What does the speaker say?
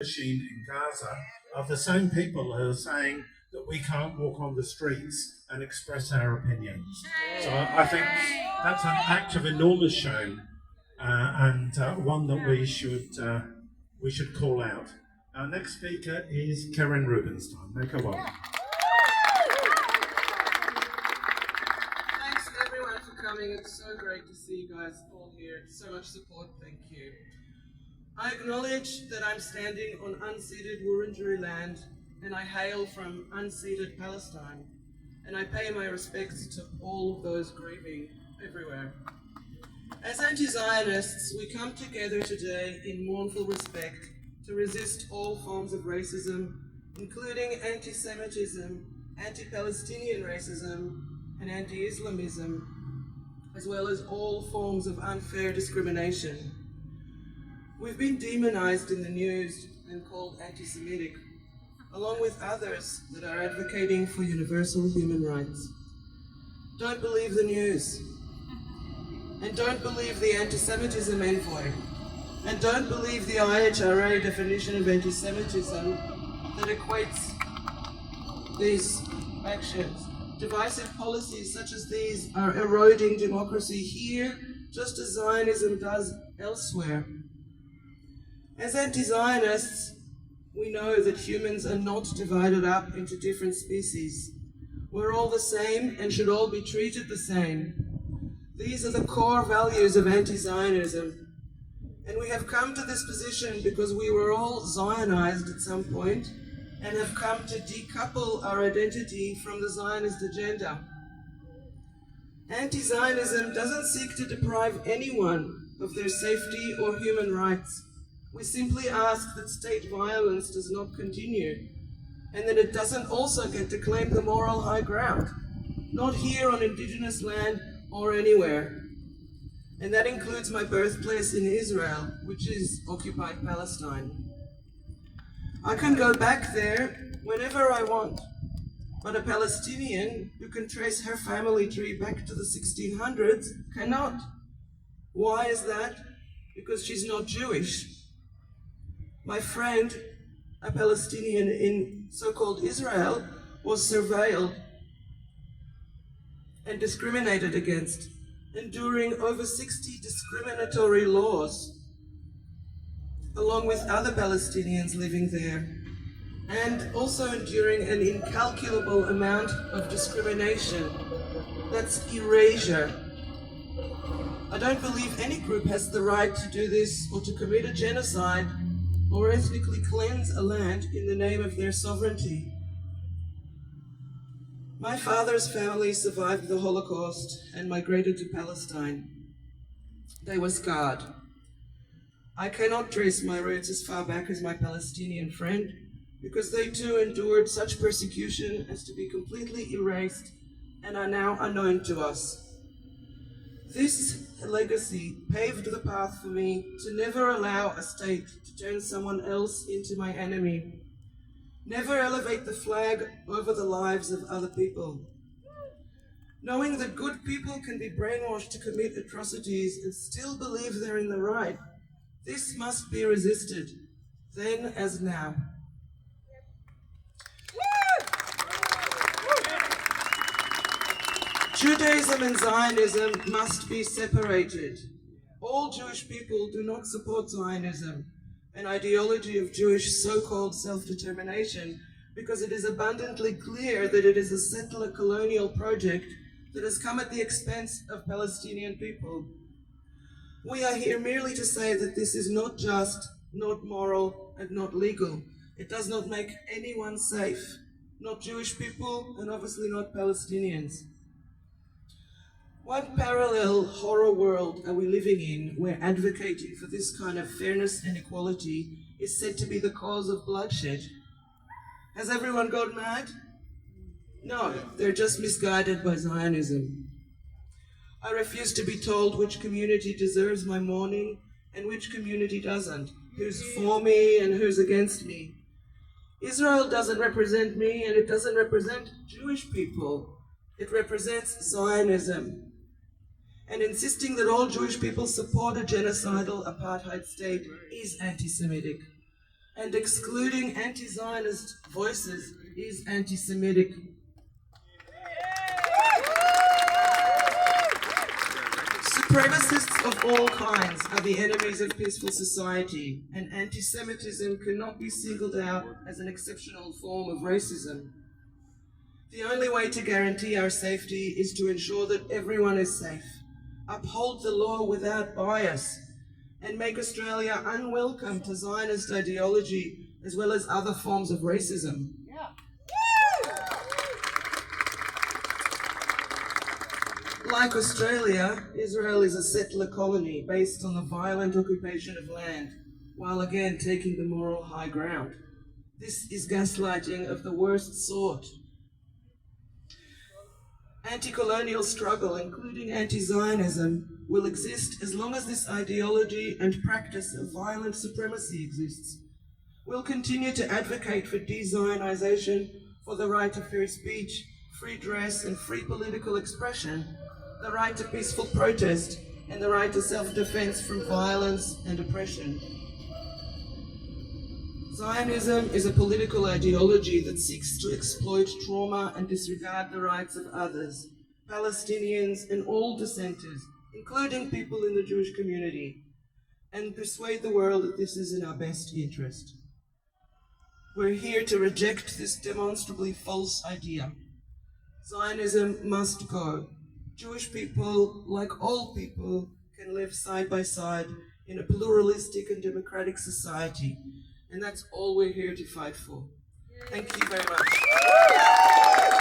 machine in Gaza are the same people who are saying that we can't walk on the streets and express our opinions. So I think that's an act of enormous shame and one that we should call out. Our next speaker is KEREN Rubenstein. Make her welcome. Thanks everyone for coming. It's so great to see you guys all here. So much support. Thank you. I acknowledge that I'm standing on unceded Wurundjeri land, and I hail from unceded Palestine, and I pay my respects to all of those grieving everywhere. As anti-Zionists, we come together today in mournful respect to resist all forms of racism, including anti-Semitism, anti-Palestinian racism, and anti-Islamism, as well as all forms of unfair discrimination. We've been demonized in the news and called anti-Semitic, along with others that are advocating for universal human rights. Don't believe the news. And don't believe the anti-Semitism envoy. And don't believe the IHRA definition of anti-Semitism that equates these actions. Divisive policies such as these are eroding democracy here, just as Zionism does elsewhere. As anti-Zionists, we know that humans are not divided up into different species. We're all the same and should all be treated the same. These are the core values of anti-Zionism. And we have come to this position because we were all Zionized at some point and have come to decouple our identity from the Zionist agenda. Anti-Zionism doesn't seek to deprive anyone of their safety or human rights. We simply ask that state violence does not continue, and that it doesn't also get to claim the moral high ground, not here on Indigenous land or anywhere. And that includes my birthplace in Israel, which is occupied Palestine. I can go back there whenever I want, but a Palestinian who can trace her family tree back to the 1600s cannot. Why is that? Because she's not Jewish. My friend, a Palestinian in so-called Israel, was surveilled and discriminated against, enduring over 60 discriminatory laws, along with other Palestinians living there, and also enduring an incalculable amount of discrimination. That's erasure. I don't believe any group has the right to do this or to commit a genocide or ethnically cleanse a land in the name of their sovereignty. My father's family survived the Holocaust and migrated to Palestine. They were scarred. I cannot trace my roots as far back as my Palestinian friend because they too endured such persecution as to be completely erased and are now unknown to us. This legacy paved the path for me to never allow a state to turn someone else into my enemy. Never elevate the flag over the lives of other people. Knowing that good people can be brainwashed to commit atrocities and still believe they're in the right, this must be resisted, then as now. Judaism and Zionism must be separated. All Jewish people do not support Zionism, an ideology of Jewish so-called self-determination, because it is abundantly clear that it is a settler colonial project that has come at the expense of Palestinian people. We are here merely to say that this is not just, not moral, and not legal. It does not make anyone safe, not Jewish people, and obviously not Palestinians. What parallel horror world are we living in where advocating for this kind of fairness and equality is said to be the cause of bloodshed? Has everyone gone mad? No, they're just misguided by Zionism. I refuse to be told which community deserves my mourning and which community doesn't, who's for me and who's against me. Israel doesn't represent me and it doesn't represent Jewish people. It represents Zionism. And insisting that all Jewish people support a genocidal apartheid state is anti-Semitic. and excluding anti-Zionist voices is anti-Semitic. Supremacists of all kinds are the enemies of peaceful society, and anti-Semitism cannot be singled out as an exceptional form of racism. The only way to guarantee our safety is to ensure that everyone is safe, uphold the law without bias, and make Australia unwelcome to Zionist ideology as well as other forms of racism. Like Australia, Israel is a settler colony based on the violent occupation of land, while again taking the moral high ground. This is gaslighting of the worst sort. Anti-colonial struggle, including anti-Zionism, will exist as long as this ideology and practice of violent supremacy exists. We'll continue to advocate for de-Zionization, for the right to free speech, free dress and free political expression, the right to peaceful protest, and the right to self-defense from violence and oppression. Zionism is a political ideology that seeks to exploit trauma and disregard the rights of others, Palestinians and all dissenters, including people in the Jewish community, and persuade the world that this is in our best interest. We're here to reject this demonstrably false idea. Zionism must go. Jewish people, like all people, can live side by side in a pluralistic and democratic society, and that's all we're here to fight for. Thank you very much.